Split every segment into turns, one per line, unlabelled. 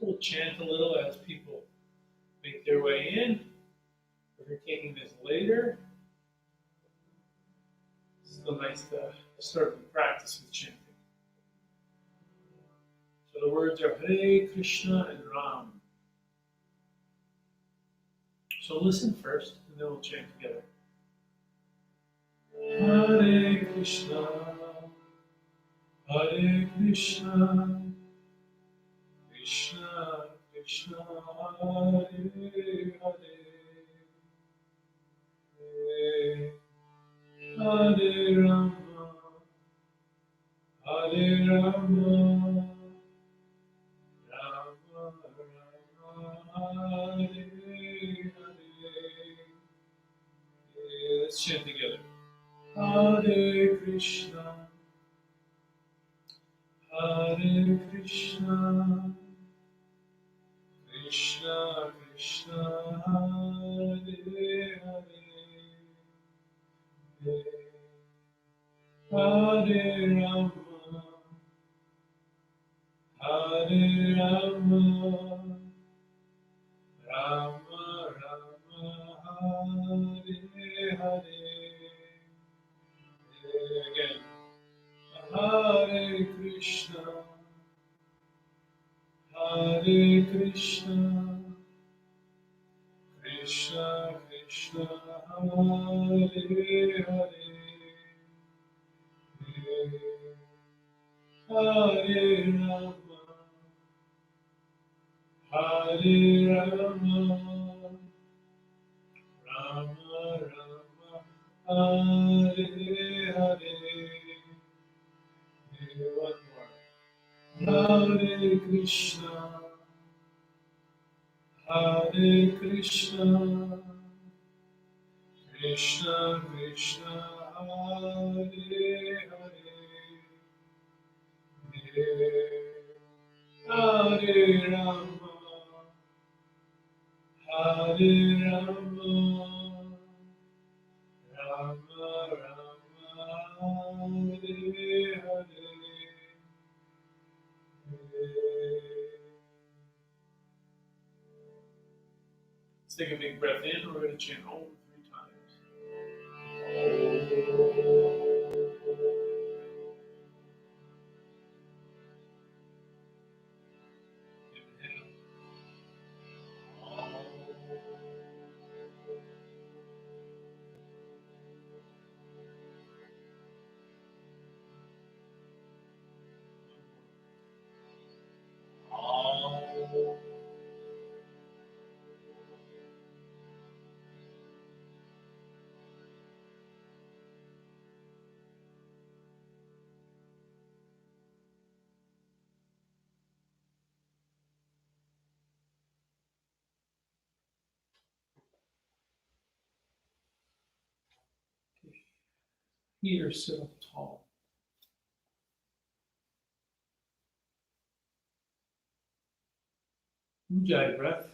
we'll chant a little as people make their way in. If you're taking this later, it's still nice to start the practice with chanting. So the words are Hare Krishna and Ram. So listen first, and then we'll chant together. Hare Krishna, Hare Krishna, Krishna Krishna, Hare Hare, Hare Rama, Hare Rama, Rama Rama, Hare Hare. Let's chant together. Hare Krishna, Hare Krishna, Krishna Krishna, Hare Hare, Hare Rama, Hare Rama, Rama Rama, Hare Hare. Again. Hare Krishna, Hare Krishna, Krishna Krishna, Hare Hare, Hare Rama, Hare Rama, Rama Rama, Hare Hare. One more. Hare Krishna, Hare Krishna, Krishna Krishna, Hare Hare, Hare Rama, Hare Rama, Rama Rama, Hare Hare. Let's take a big breath in. We're going to chant Om 3 times. Here, sit up tall. Ujjayi breath.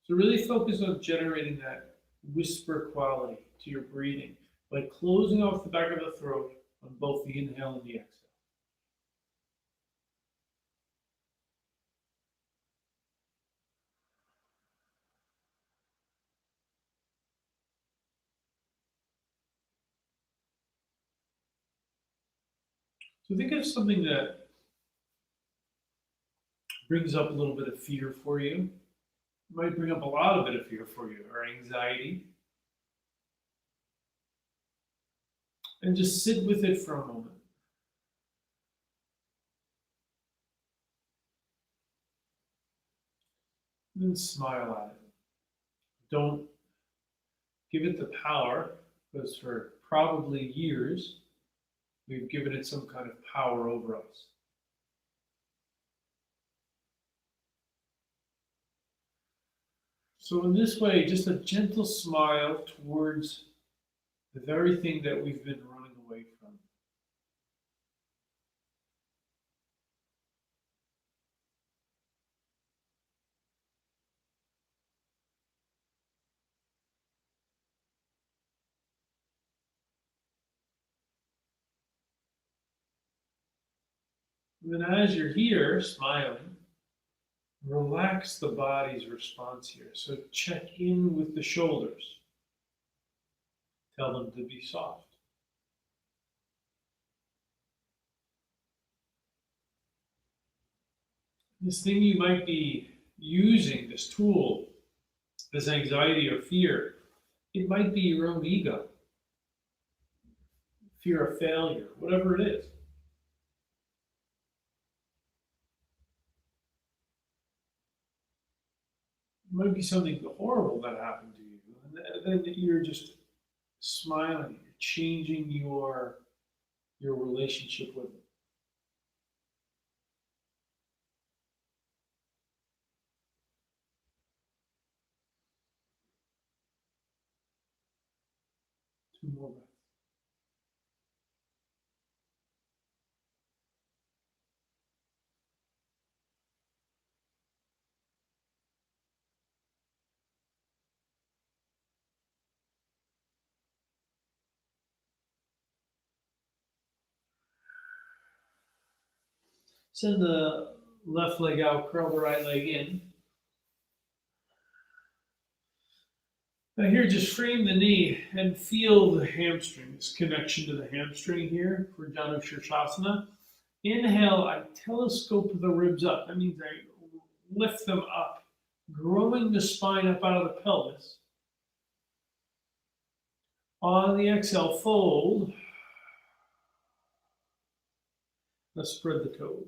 So really focus on generating that whisper quality to your breathing by closing off the back of the throat on both the inhale and the exhale. So think of something that brings up a little bit of fear for you. It might bring up a lot of bit of fear for you, or anxiety. And just sit with it for a moment. And then smile at it. Don't give it the power, because for probably years, we've given it some kind of power over us. So in this way, just a gentle smile towards the very thing that we've been running away from. And then as you're here, smiling, relax the body's response here. So check in with the shoulders. Tell them to be soft. This thing you might be using, this tool, this anxiety or fear, it might be your own ego, fear of failure, whatever it is. It might be something horrible that happened to you, and then you're just smiling, you're changing your relationship with it. Two more breaths. Send the left leg out, curl the right leg in. Now here, just frame the knee and feel the hamstring, this connection to the hamstring here for Janu Shirshasana. Inhale, I telescope the ribs up. That means I lift them up, growing the spine up out of the pelvis. On the exhale, fold. Let's spread the toes.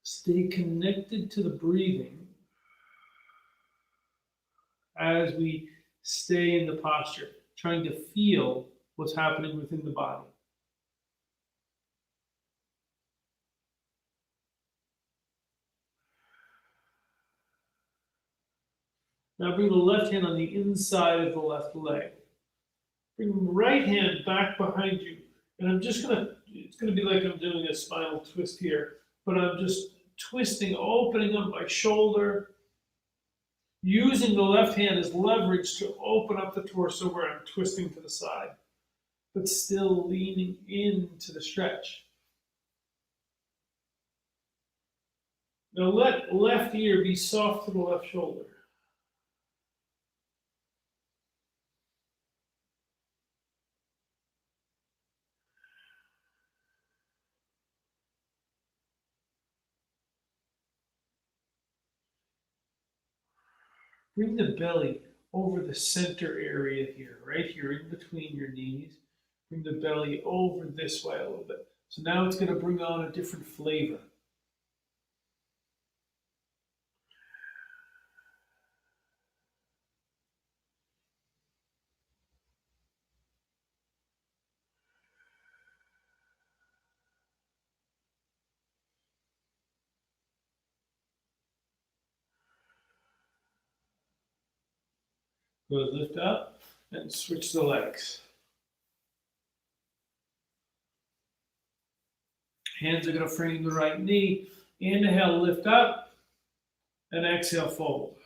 Stay connected to the breathing as we stay in the posture, trying to feel what's happening within the body. Now bring the left hand on the inside of the left leg. Bring the right hand back behind you. And it's gonna be like I'm doing a spinal twist here, but I'm just twisting, opening up my shoulder, using the left hand as leverage to open up the torso where I'm twisting to the side, but still leaning into the stretch. Now let left ear be soft to the left shoulder. Bring the belly over the center area here, right here in between your knees. Bring the belly over this way a little bit. So now it's going to bring on a different flavor. Good, lift up and switch the legs. Hands are going to frame the right knee. Inhale, lift up, and exhale, fold.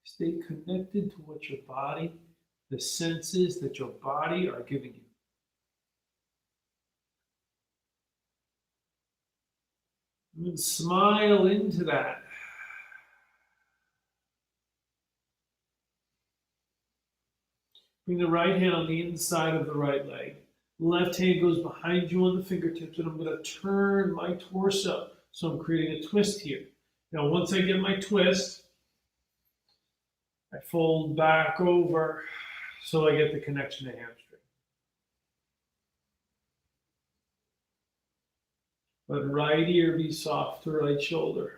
Stay connected to what your body, the senses that your body are giving you. And smile into that. Bring the right hand on the inside of the right leg. Left hand goes behind you on the fingertips, and I'm going to turn my torso. So I'm creating a twist here. Now, once I get my twist, I fold back over so I get the connection to hamstring. Let right ear be soft to right shoulder.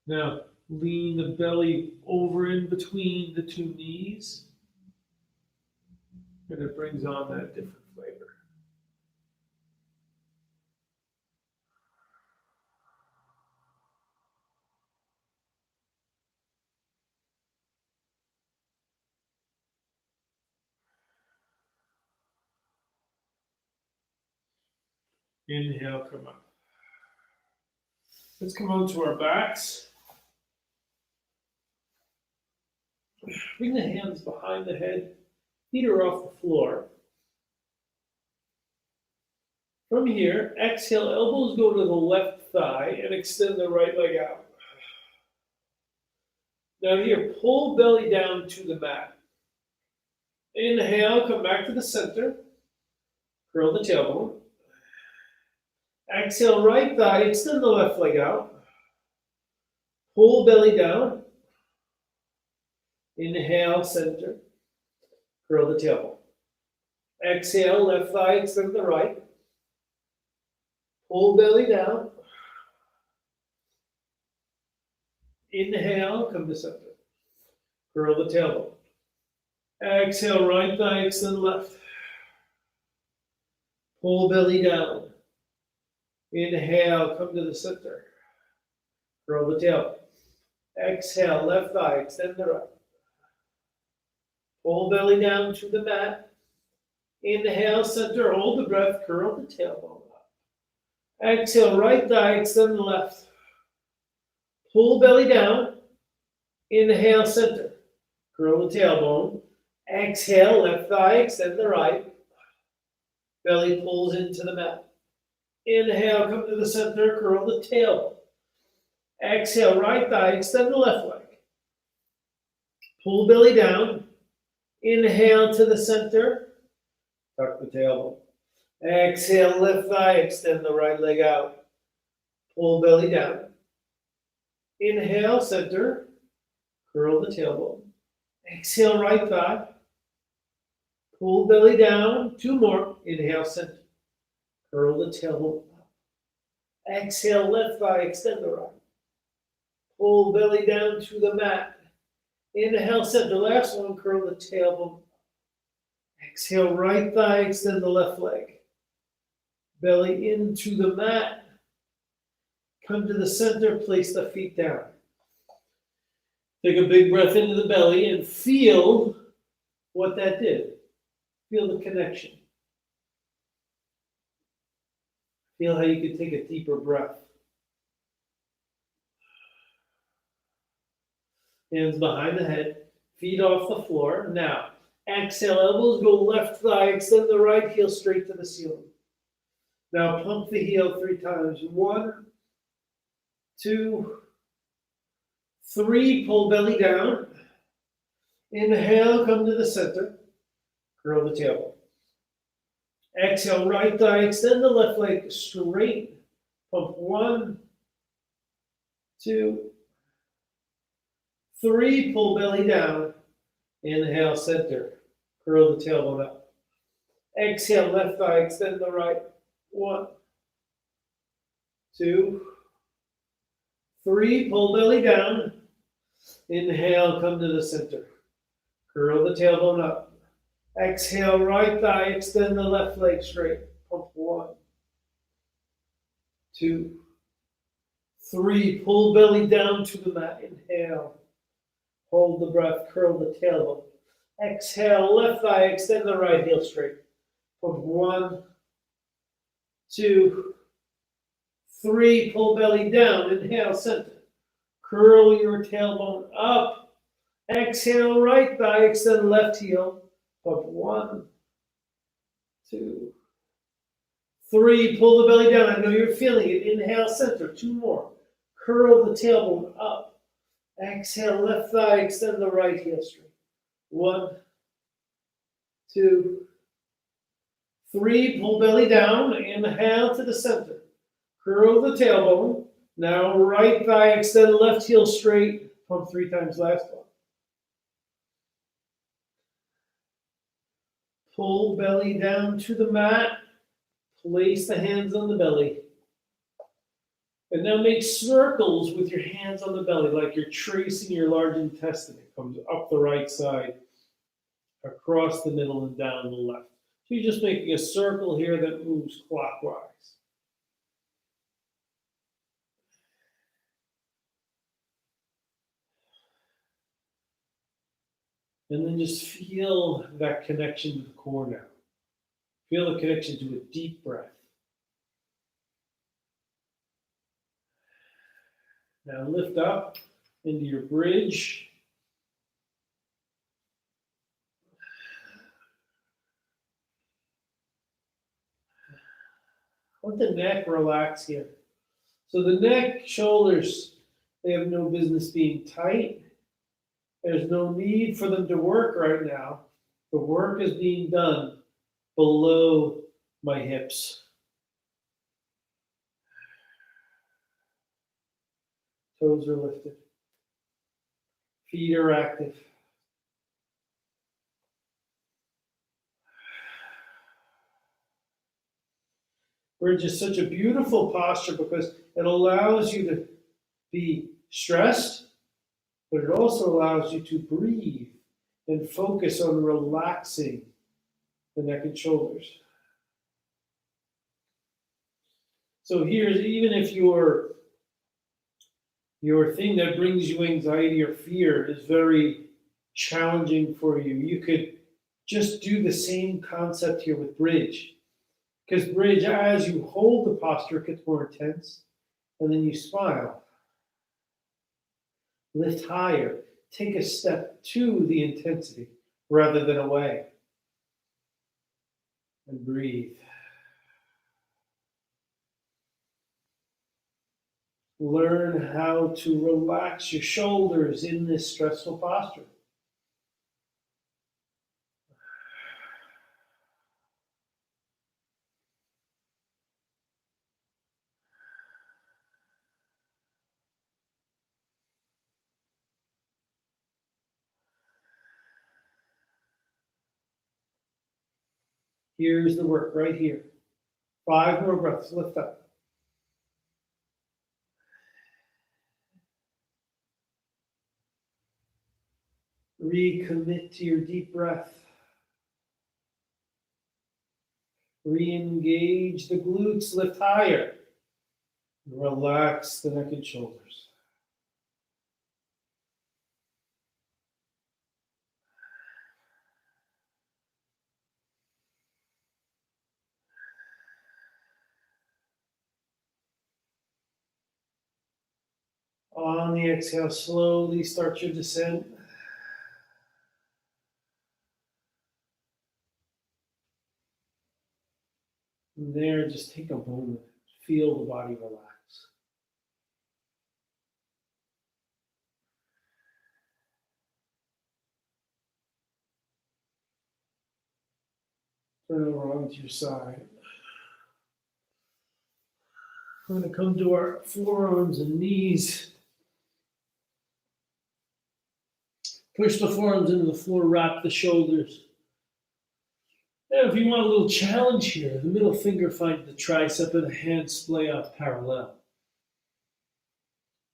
Now, lean the belly over in between the two knees, and it brings on that different flavor. Inhale, come up. Let's come onto our backs. Bring the hands behind the head. Feet are off the floor. From here, exhale, elbows go to the left thigh and extend the right leg out. Now here, pull belly down to the mat. Inhale, come back to the center. Curl the tailbone. Exhale, right thigh, extend the left leg out. Pull belly down. Inhale, center. Curl the tailbone. Exhale, left thigh, extend the right. Pull belly down. Inhale, come to center. Curl the tailbone. Exhale, right thigh, extend left. Pull belly down. Inhale, come to the center. Curl the tailbone. Exhale, left thigh, extend the right. Pull belly down to the mat. Inhale, center, hold the breath, curl the tailbone up. Exhale, right thigh, extend the left. Pull belly down. Inhale, center. Curl the tailbone. Exhale, left thigh, extend the right. Belly pulls into the mat. Inhale, come to the center, curl the tailbone. Exhale, right thigh, extend the left leg. Pull belly down. Inhale to the center. Tuck the tailbone. Exhale, left thigh, extend the right leg out. Pull belly down. Inhale, center. Curl the tailbone. Exhale, right thigh. Pull belly down. Two more. Inhale, center. Curl the tailbone up. Exhale, left thigh, extend the right. Pull belly down to the mat. Inhale, center. Last one, curl the tailbone. Exhale, right thigh, extend the left leg. Belly into the mat. Come to the center, place the feet down. Take a big breath into the belly and feel what that did. Feel the connection. Feel how you can take a deeper breath. Hands behind the head, feet off the floor. Now, exhale, elbows go left thigh, extend the right heel straight to the ceiling. Now pump the heel 3 times. 1, 2, 3. Pull belly down. Inhale, come to the center. Curl the tailbone. Exhale, right thigh, extend the left leg straight. Pump 1, 2, 3. Pull belly down. Inhale, center. Curl the tailbone up. Exhale, left thigh, extend the right. 1, 2, 3. Pull belly down. Inhale, come to the center. Curl the tailbone up. Exhale, right thigh, extend the left leg straight. Pump 1, 2, 3. Pull belly down to the mat. Inhale. Hold the breath, curl the tailbone. Exhale, left thigh, extend the right heel straight. Pump 1, 2, 3. Pull belly down. Inhale, center. Curl your tailbone up. Exhale, right thigh, extend left heel. Pump 1, 2, 3. Pull the belly down. I know you're feeling it. Inhale, center. 2 more. Curl the tailbone up. Exhale, left thigh, extend the right heel straight. 1, 2, 3. Pull belly down. Inhale to the center. Curl the tailbone. Now right thigh, extend left heel straight. Pump 3 times, last one. Pull belly down to the mat. Place the hands on the belly. And now make circles with your hands on the belly, like you're tracing your large intestine. It comes up the right side, across the middle, and down the left. So you're just making a circle here that moves clockwise. And then just feel that connection to the core now. Feel the connection to a deep breath. Now lift up into your bridge. Let the neck relax here. So the neck, shoulders, they have no business being tight. There's no need for them to work right now. The work is being done below my hips. Toes are lifted. Feet are active. Bridge is such a beautiful posture because it allows you to be stressed, but it also allows you to breathe and focus on relaxing the neck and shoulders. So here's, even if your thing that brings you anxiety or fear is very challenging for you, you could just do the same concept here with bridge. Because bridge, as you hold the posture, it gets more intense, and then you smile. Lift higher. Take a step to the intensity rather than away. And breathe. Learn how to relax your shoulders in this stressful posture. Here's the work right here. 5 more breaths. Lift up. Recommit to your deep breath. Re-engage the glutes. Lift higher. Relax the neck and shoulders. On the exhale, slowly start your descent. And there, just take a moment. Feel the body relax. Turn over onto your side. We're going to come to our forearms and knees. Push the forearms into the floor, wrap the shoulders. Now, if you want a little challenge here, the middle finger finds the tricep and the hand splay out parallel.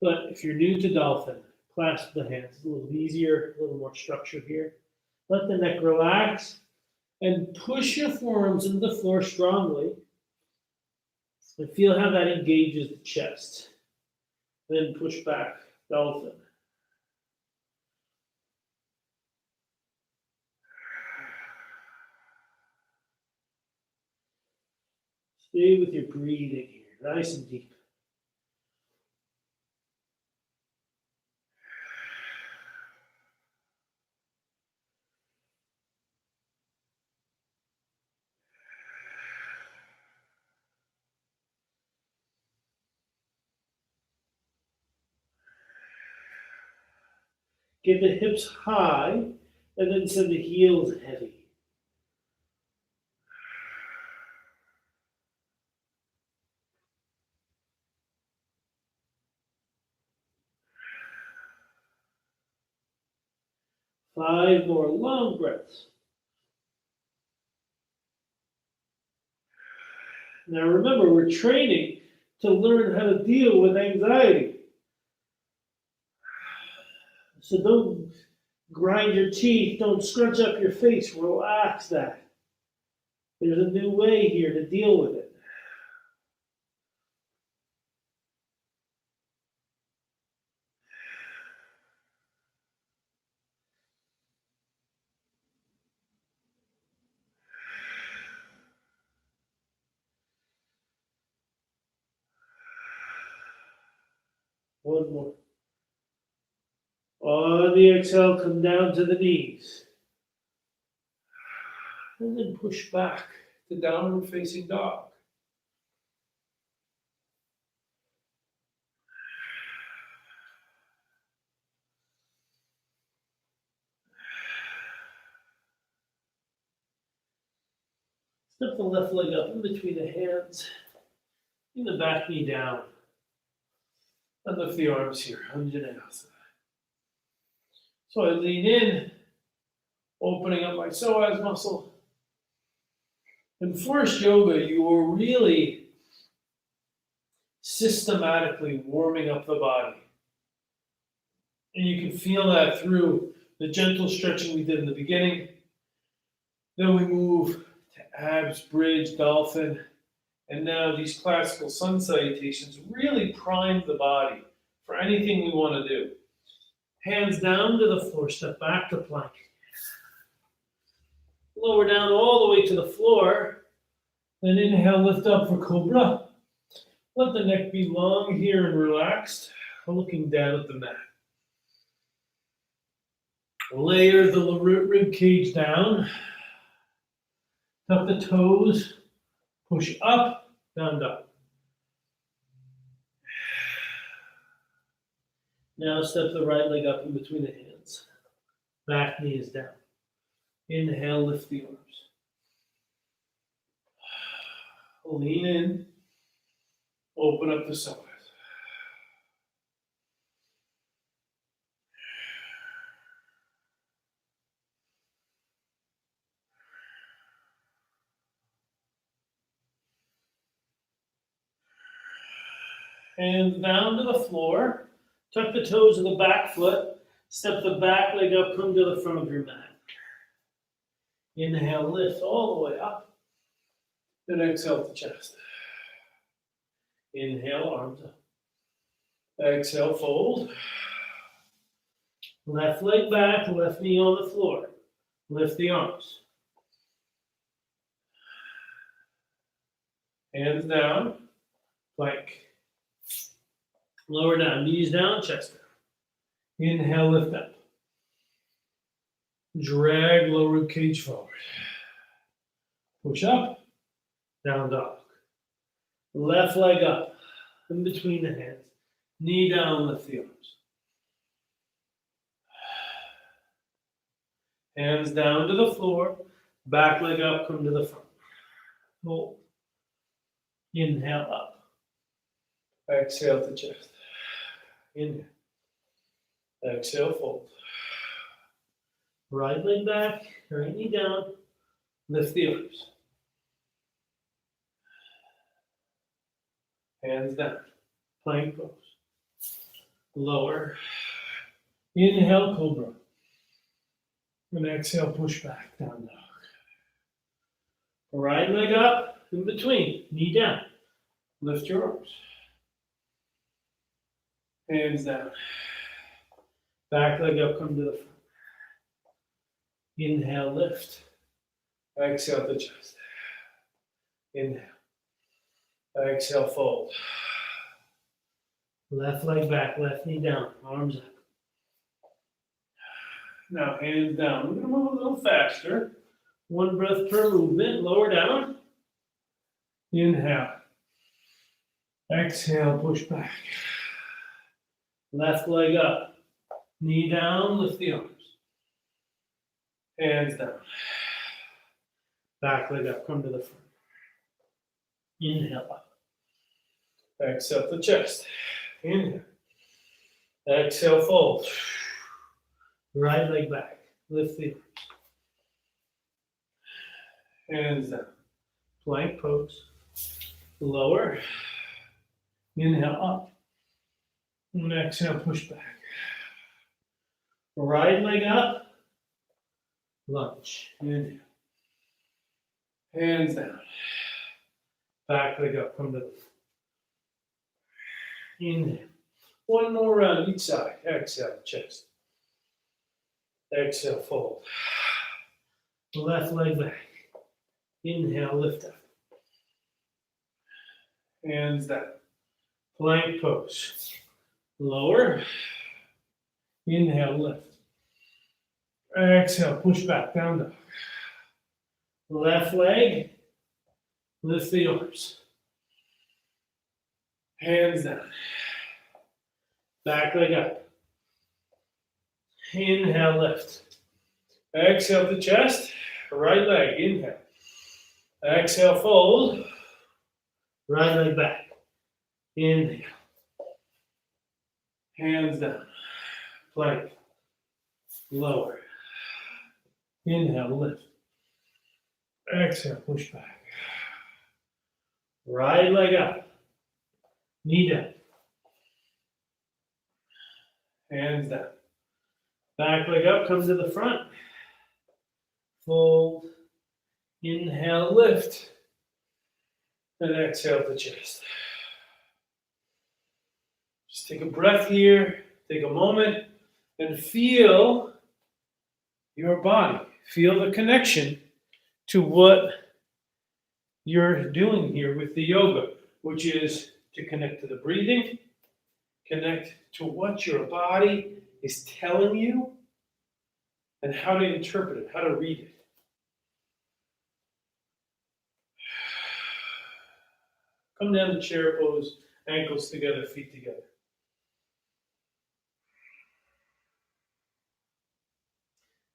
But if you're new to dolphin, clasp the hands. It's a little easier, a little more structure here. Let the neck relax and push your forearms into the floor strongly. And feel how that engages the chest. Then push back, dolphin. Stay with your breathing here, nice and deep. Get the hips high, and then send the heels heavy. Five more long breaths. Now remember, we're training to learn how to deal with anxiety. So don't grind your teeth, don't scrunch up your face, relax that. There's a new way here to deal with it. One more. On the exhale, come down to the knees. And then push back to downward facing dog. Step the left leg up in between the hands. Bring the back knee down. And lift the arms here. Anjaneyasana. So I lean in, opening up my psoas muscle. In Forrest yoga, you are really systematically warming up the body. And you can feel that through the gentle stretching we did in the beginning. Then we move to abs, bridge, dolphin. And now these classical sun salutations really prime the body for anything we want to do. Hands down to the floor, step back to plank. Lower down all the way to the floor. Then inhale, lift up for cobra. Let the neck be long here and relaxed, looking down at the mat. Layer the rib cage down. Tuck the toes. Push up, down dog. Now step the right leg up in between the hands. Back knee is down. Inhale, lift the arms. Lean in. Open up the psoas. Hands down to the floor. Tuck the toes of the back foot. Step the back leg up, come to the front of your mat. Inhale, lift all the way up. Then exhale to chest. Inhale, arms up. Exhale, fold. Left leg back, left knee on the floor. Lift the arms. Hands down, plank. Lower down, knees down, chest down. Inhale, lift up. Drag lower rib cage forward. Push up, down dog. Left leg up, in between the hands. Knee down, lift the arms. Hands down to the floor. Back leg up, come to the front. Hold. Inhale up. Exhale to chest. Inhale. Exhale, fold. Right leg back, right knee down. Lift the arms. Hands down. Plank pose. Lower. Inhale, cobra. And exhale, push back, down dog. Right leg up, in between, knee down. Lift your arms. Hands down. Back leg up, come to the front. Inhale, lift. Exhale to chest. Inhale. Exhale, fold. Left leg back, left knee down, arms up. Now, hands down. We're going to move a little faster. One breath per movement. Lower down. Inhale. Exhale, push back. Left leg up. Knee down, lift the arms. Hands down. Back leg up, come to the front. Inhale up. Exhale to chest. Inhale. Exhale, fold. Right leg back. Lift the arms. Hands down. Plank pose. Lower. Inhale up. And exhale, push back. Right leg up. Lunge. Inhale. Hands down. Back leg up. Come to the front. Inhale. One more round each side. Exhale, chest. Exhale, fold. Left leg back. Inhale, lift up. Hands down. Plank pose. Lower. Inhale, lift. Exhale, push back, down dog. Left leg, lift the arms. Hands down. Back leg up. Inhale, lift. Exhale the chest. Right leg, inhale. Exhale, fold. Right leg back. Inhale. Hands down. Plank. Lower. Inhale, lift. Exhale, push back. Right leg up. Knee down. Hands down. Back leg up, come to the front. Fold. Inhale, lift. And exhale the chest. Just take a breath here. Take a moment and feel your body. Feel the connection to what you're doing here with the yoga, which is to connect to the breathing, connect to what your body is telling you, and how to interpret it, how to read it. Come down to chair pose, ankles together, feet together.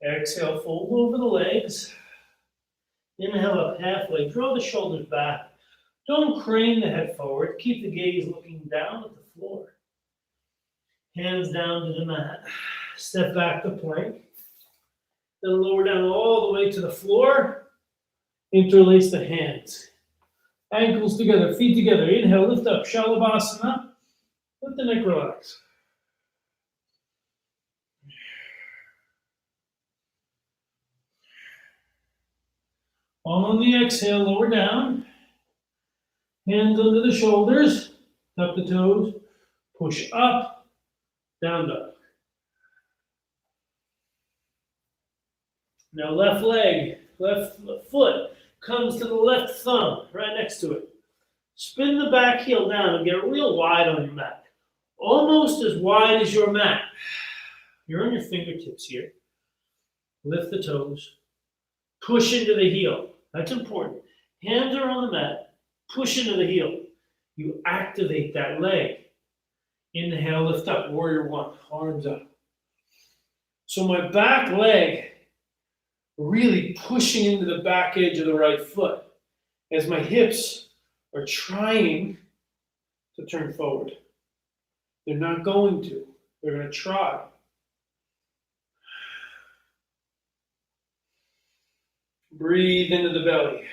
Exhale, fold over the legs. Inhale up halfway, draw the shoulders back. Don't crane the head forward, keep the gaze looking down at the floor. Hands down to the mat. Step back to plank. Then lower down all the way to the floor. Interlace the hands. Ankles together, feet together. Inhale, lift up, Shalabhasana. Let the neck relax. On the exhale, lower down. Hands under the shoulders. Tuck the toes. Push up. Down dog. Now left leg, left foot comes to the left thumb, right next to it. Spin the back heel down and get real wide on your mat. Almost as wide as your mat. You're on your fingertips here. Lift the toes. Push into the heel. That's important. Hands are on the mat. Push into the heel. You activate that leg. Inhale, lift up, warrior one, arms up. So my back leg really pushing into the back edge of the right foot as my hips are trying to turn forward. They're not going to. They're going to try. Breathe into the belly.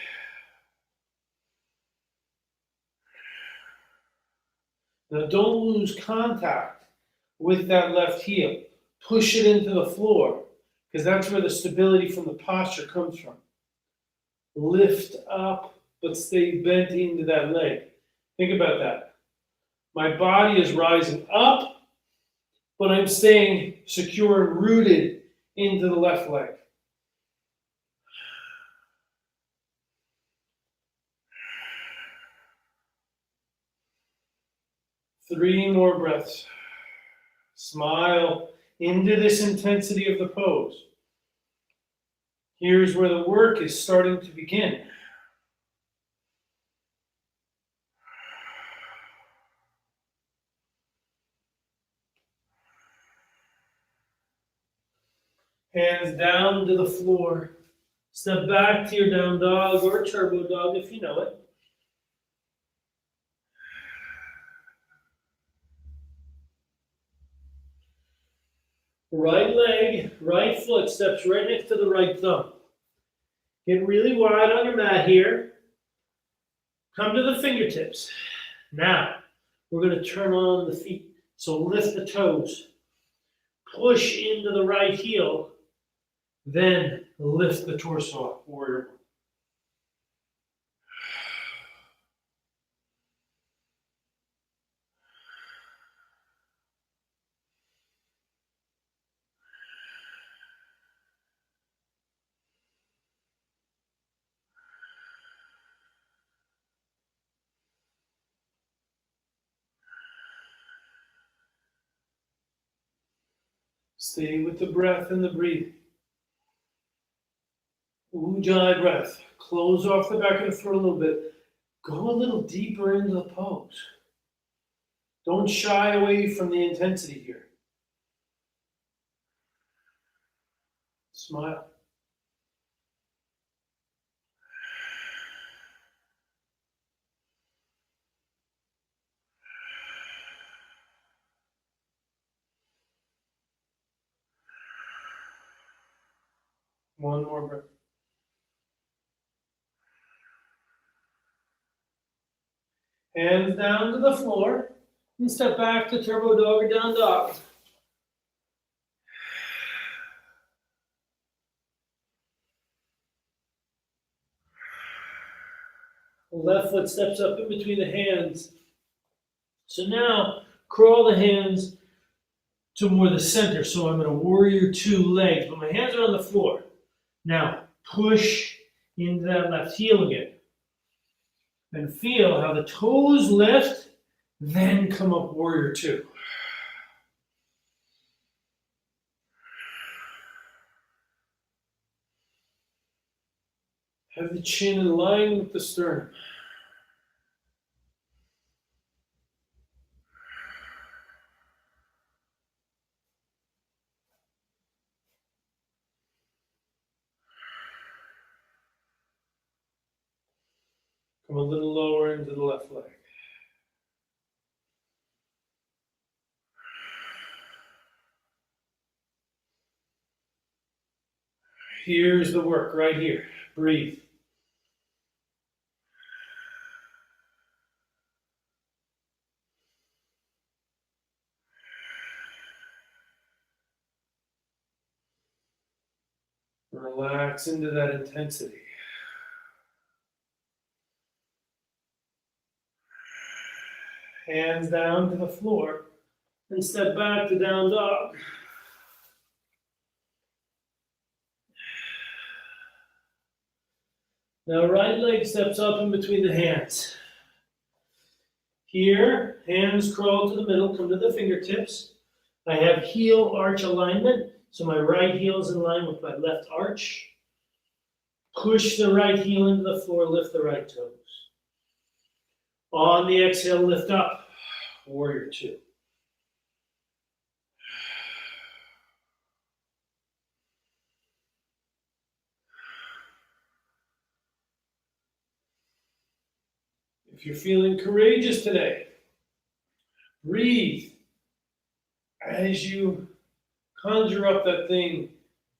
Now don't lose contact with that left heel. Push it into the floor, because that's where the stability from the posture comes from. Lift up, but stay bent into that leg. Think about that. My body is rising up, but I'm staying secure and rooted into the left leg. Three more breaths. Smile into this intensity of the pose. Here's where the work is starting to begin. Hands down to the floor. Step back to your down dog or turbo dog if you know it. Right leg, right foot steps right next to the right thumb. Get really wide on your mat here. Come to the fingertips. Now, we're going to turn on the feet. So lift the toes. Push into the right heel. Then lift the torso up, warrior. Stay with the breath and the breathing. Ujjayi breath. Close off the back of the throat a little bit. Go a little deeper into the pose. Don't shy away from the intensity here. Smile. One more breath. Hands down to the floor. And step back to turbo dog or down dog. The left foot steps up in between the hands. So now, crawl the hands to more the center. So I'm going to warrior two legs, but my hands are on the floor. Now, push into that left heel again. And feel how the toes lift, then come up warrior two. Have the chin in line with the sternum. Come a little lower into the left leg. Here's the work right here. Breathe. Relax into that intensity. Hands down to the floor and step back to down dog. Now right leg steps up in between the hands. Here, hands crawl to the middle, come to the fingertips. I have heel arch alignment, so my right heel is in line with my left arch. Push the right heel into the floor, lift the right toes. On the exhale, lift up, warrior two. If you're feeling courageous today, breathe as you conjure up that thing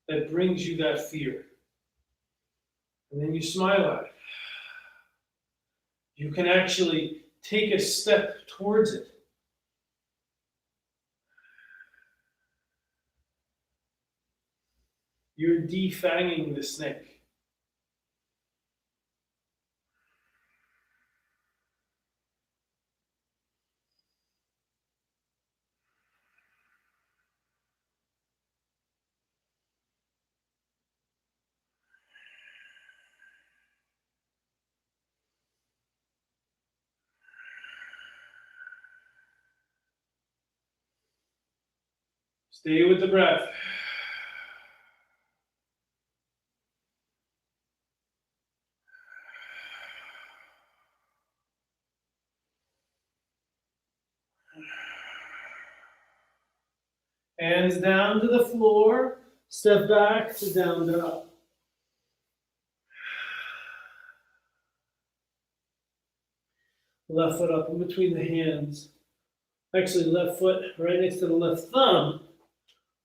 that brings you that fear. And then you smile at it. You can actually take a step towards it. You're defanging the snake. Stay with the breath. Hands down to the floor. Step back to down dog. Left foot up in between the hands. Actually, left foot right next to the left thumb.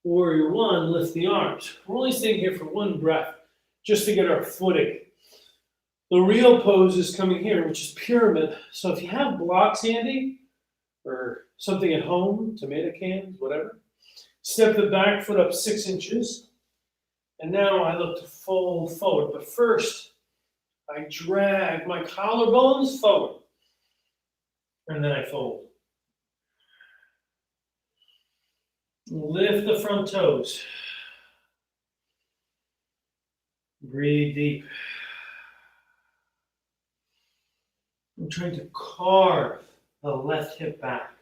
Warrior one, lift the arms. We're only staying here for one breath, just to get our footing. The real pose is coming here, which is pyramid. So if you have blocks handy, or something at home, tomato cans, whatever, step the back foot up 6 inches. And now I look to fold forward. But first, I drag my collarbones forward. And then I fold. Lift the front toes. Breathe deep. I'm trying to carve the left hip back.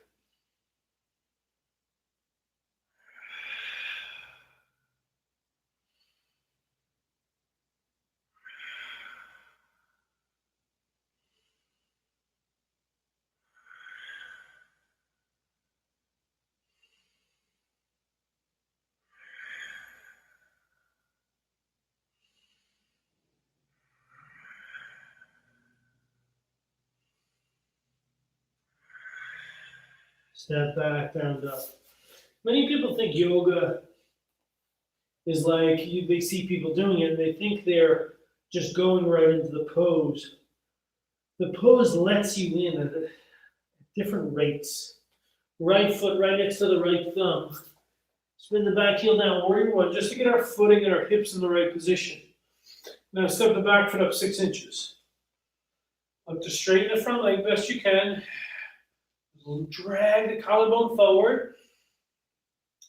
Step back, down dog. Many people think yoga is like, they see people doing it and they think they're just going right into the pose. The pose lets you in at different rates. Right foot right next to the right thumb. Spin the back heel down, warrior one, just to get our footing and our hips in the right position. Now step the back foot up 6 inches. Look to straighten the front leg best you can. Drag the collarbone forward.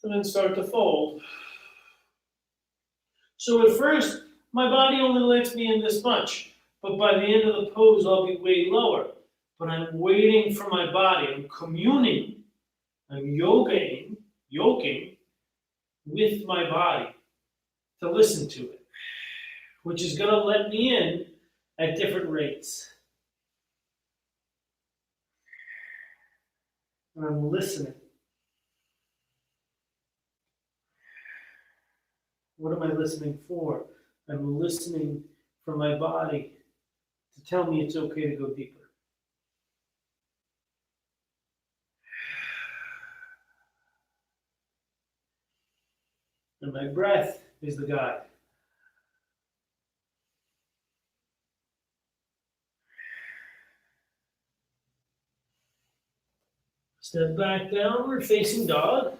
And then start to fold. So at first, my body only lets me in this much. But by the end of the pose, I'll be way lower. But I'm waiting for my body. I'm communing. I'm yoking with my body to listen to it, which is going to let me in at different rates. And I'm listening. What am I listening for? I'm listening for my body to tell me it's okay to go deeper. And my breath is the guide. Step back, downward facing dog.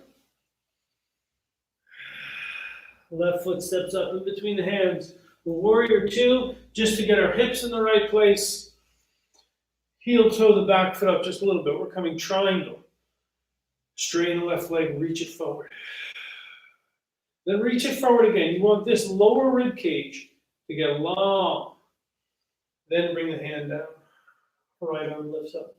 Left foot steps up in between the hands. Warrior two, just to get our hips in the right place. Heel toe the back foot up just a little bit. We're coming triangle. Straighten the left leg, reach it forward. Then reach it forward again. You want this lower rib cage to get long. Then bring the hand down. Right arm lifts up.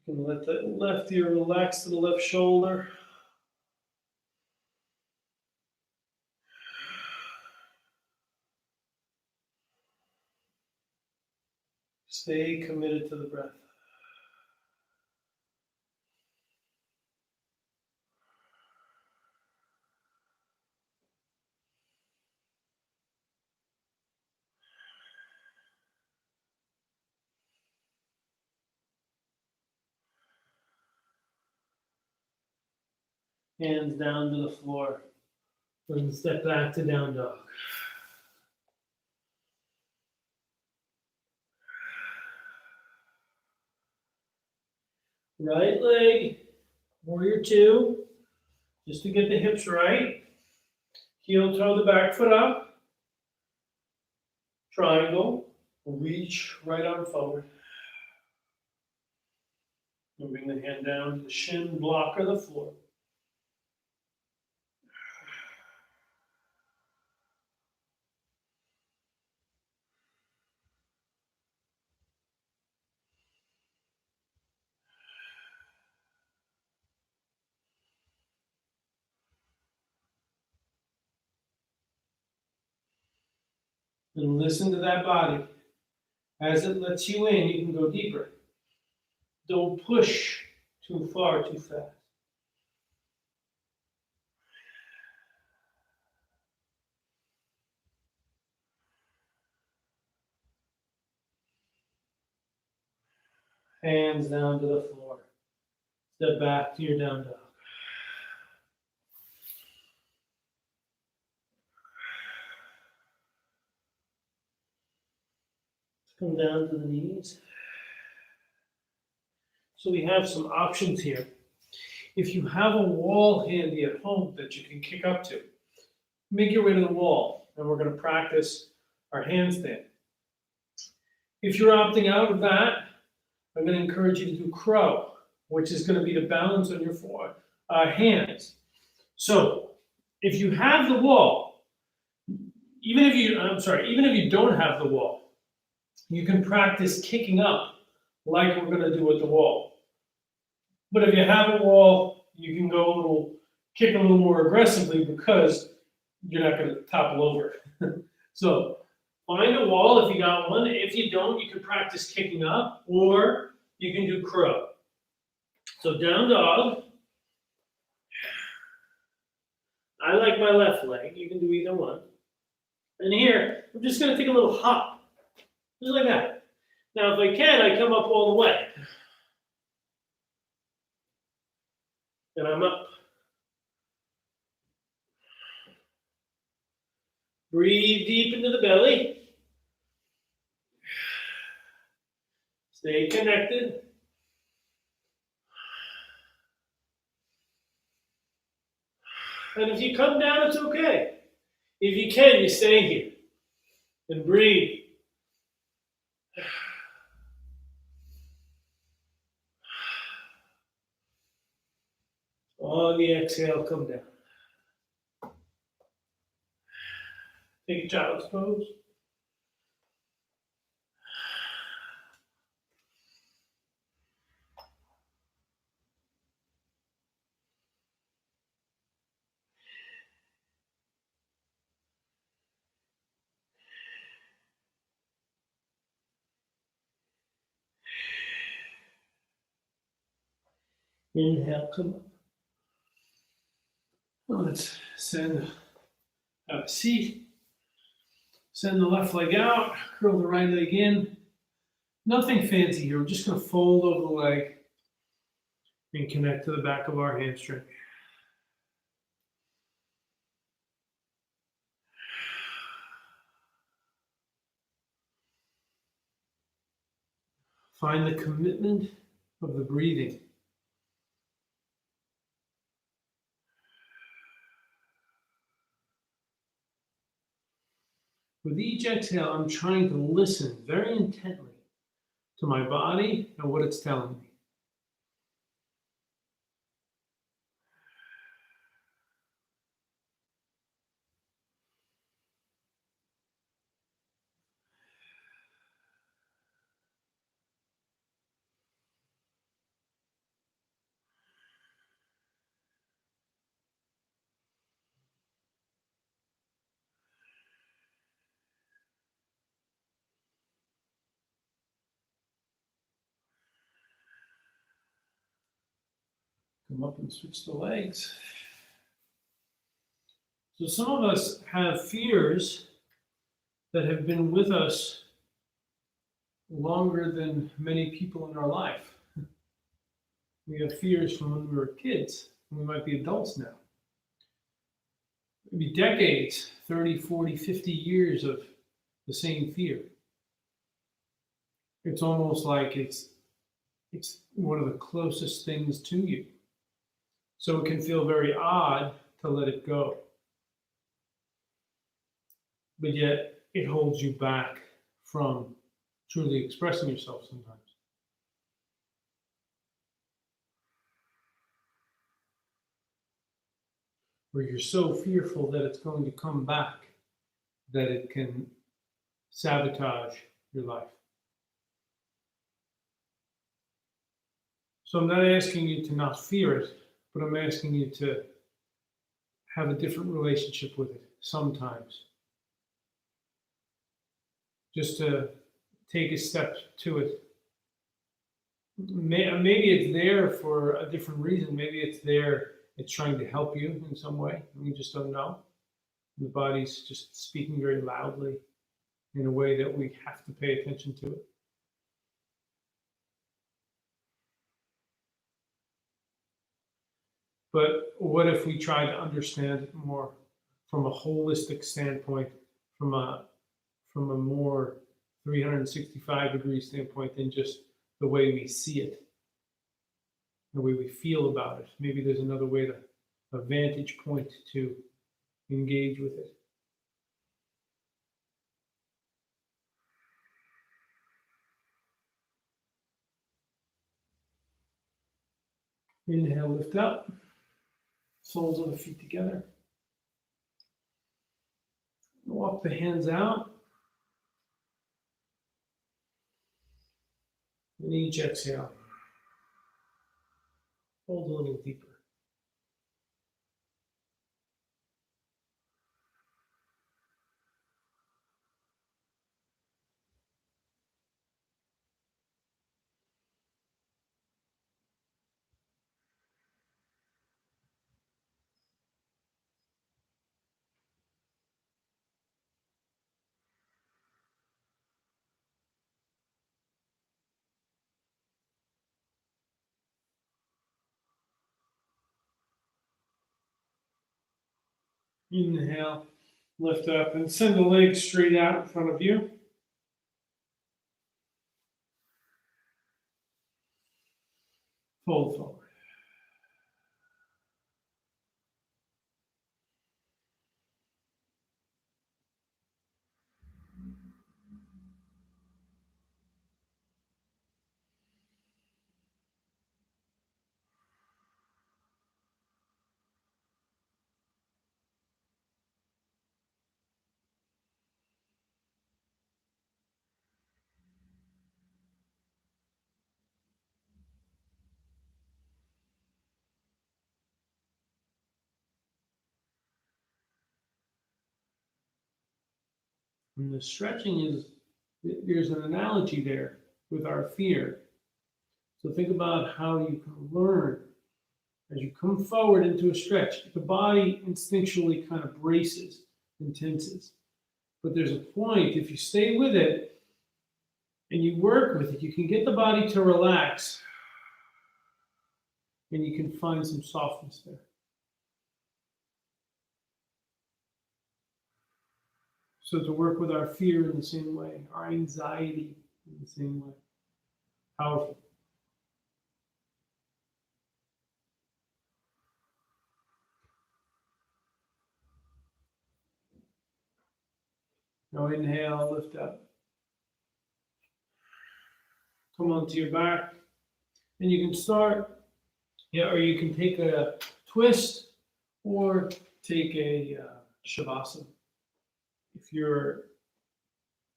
You can let the left ear relax to the left shoulder. Stay committed to the breath. Hands down to the floor. Then step back to down dog. Right leg, warrior two, just to get the hips right. Heel toe the back foot up. Triangle, reach right arm forward. Moving the hand down to the shin block or the floor. And listen to that body. As it lets you in, you can go deeper. Don't push too far, too fast. Hands down to the floor. Step back to your down dog. Come down to the knees. So we have some options here. If you have a wall handy at home that you can kick up to, make your way to the wall, and we're going to practice our handstand. If you're opting out of that, I'm going to encourage you to do crow, which is going to be the balance on your hands. So if you have the wall, even if you don't have the wall, you can practice kicking up like we're going to do with the wall. But if you have a wall, you can kick a little more aggressively because you're not going to topple over. So find a wall if you got one. If you don't, you can practice kicking up, or you can do crow. So down dog. I like my left leg. You can do either one. And here, I'm just gonna take a little hop, just like that. Now, if I can, I come up all the way. And I'm up. Breathe deep into the belly. Stay connected. And if you come down, it's okay. If you can, you stay here and breathe. On the exhale, come down. Take a child's pose. Inhale, come up. Let's have a seat. Send the left leg out, curl the right leg in. Nothing fancy here. We're just going to fold over the leg and connect to the back of our hamstring. Find the commitment of the breathing. With each exhale, I'm trying to listen very intently to my body and what it's telling me. Come up and switch the legs. So some of us have fears that have been with us longer than many people in our life. We have fears from when we were kids, and we might be adults now. Maybe decades, 30, 40, 50 years of the same fear. It's almost like it's one of the closest things to you. So it can feel very odd to let it go. But yet it holds you back from truly expressing yourself sometimes. Where you're so fearful that it's going to come back that it can sabotage your life. So I'm not asking you to not fear it, but I'm asking you to have a different relationship with it sometimes. Just to take a step to it. Maybe it's there for a different reason. Maybe it's trying to help you in some way, and you just don't know. The body's just speaking very loudly in a way that we have to pay attention to it. But what if we try to understand it more from a holistic standpoint, from a more 365-degree standpoint than just the way we see it, the way we feel about it? Maybe there's another way a vantage point to engage with it. Inhale, lift up. Soles of the feet together. Walk the hands out. And each exhale, hold a little deeper. Inhale, lift up, and send the legs straight out in front of you. Fold forward. And the stretching is, there's an analogy there with our fear. So think about how you can learn as you come forward into a stretch. The body instinctually kind of braces and tenses. But there's a point, if you stay with it and you work with it, you can get the body to relax and you can find some softness there. So to work with our fear in the same way, our anxiety in the same way. Powerful. Now inhale, lift up. Come onto your back. And you can start, or you can take a twist or take a shavasana. If you're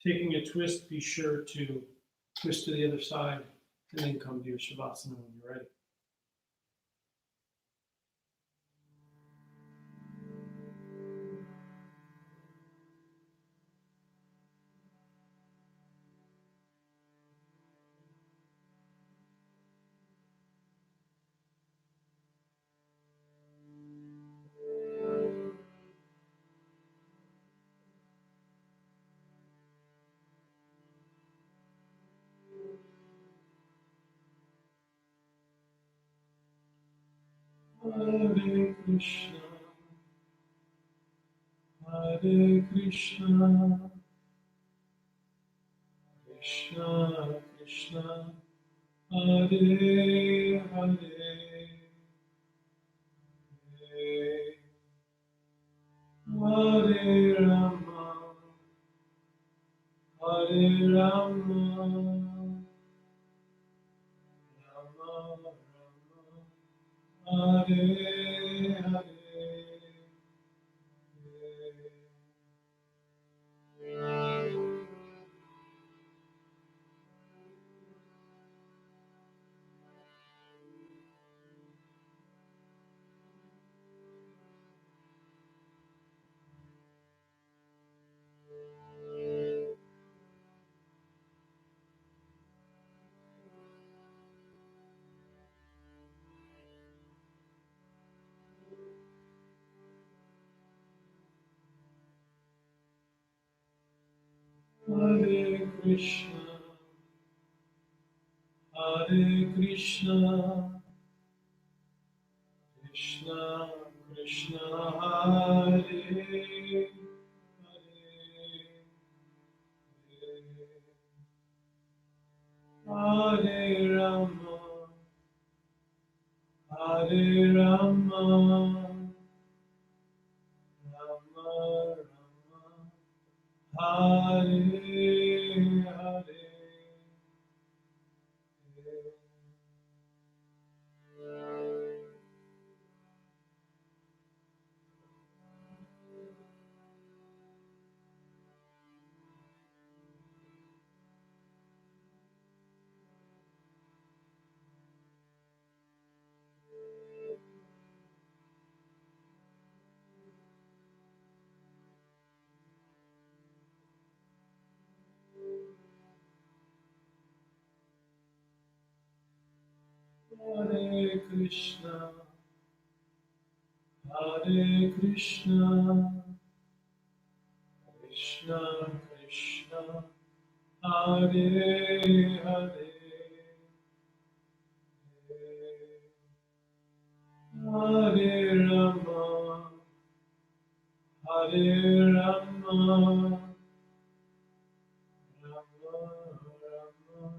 taking a twist, be sure to twist to the other side and then come to your shavasana when you're ready. Hare Krishna, Hare Krishna, Krishna Krishna, Hare Hare, Hare Rama, Hare Rama, Rama Rama, Hare Hare. Hare Krishna, Hare Krishna, Krishna Krishna, Hare Hare, Hare Rama, Hare Rama, Rama Rama, Hare Hare. Hare Krishna, Hare Krishna, Krishna Krishna, Hare Hare, Hare Rama, Hare Rama, Rama Rama,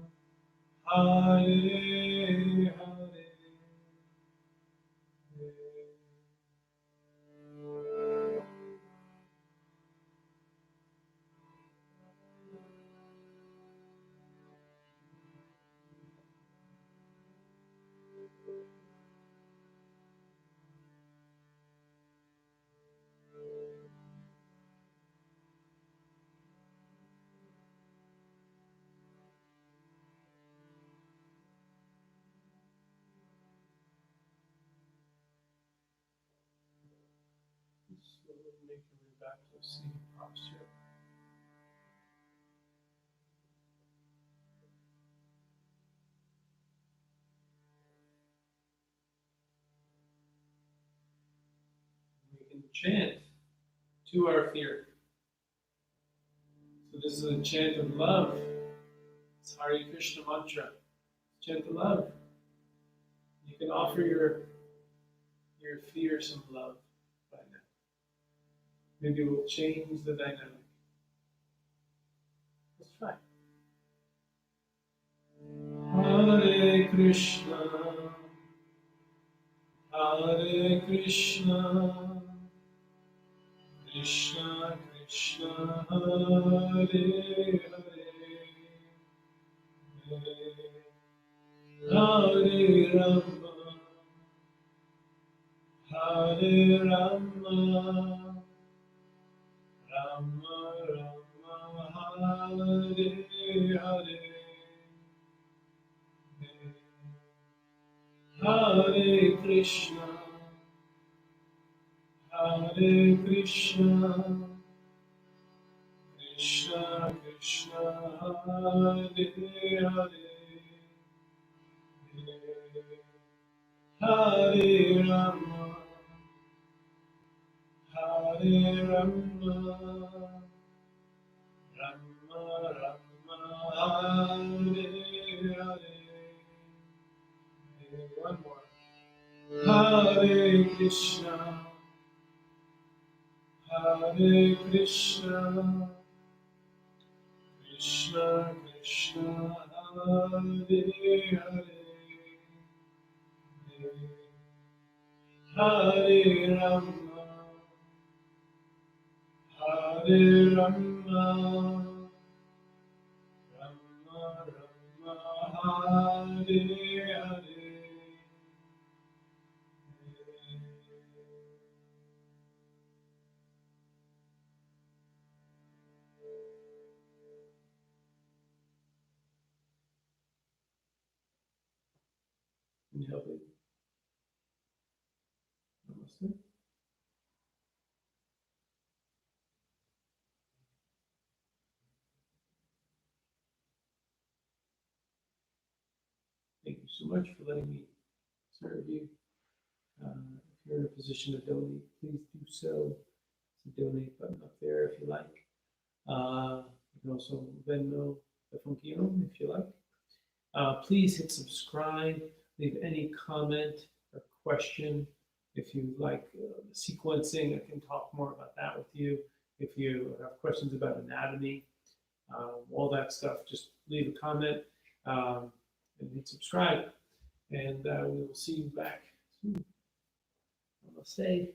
Hare Hare. Slowly make your way back to a seated posture. We can chant to our fear. So this is a chant of love. It's Hare Krishna mantra. Chant of love. You can offer your fear some love right now. Maybe it will change the dynamic. Let's try. Hare Krishna, Hare Krishna, Krishna Krishna, Hare Hare, Hare Rama, Hare Rama, Rama Rama, Hare Hare. Hare Krishna, Hare Krishna, Krishna Krishna, Hare Hare, Hare Rama, Hare Rama, Rama Rama, Hare Hare. One more. Hare Krishna, Hare Krishna, Krishna Krishna, Hare Hare, Hare Rama, Hare Rama, Rama Rama, Hare Hare. Inhale, please. Namaste. Thank you so much for letting me serve you. If you're in a position to donate, please do so. There's a donate button up there if you like. You can also Venmo the Funky Home if you like. Please hit subscribe. Leave any comment or question. If you like sequencing, I can talk more about that with you. If you have questions about anatomy, all that stuff, just leave a comment and hit subscribe. And we will see you back soon. Namaste.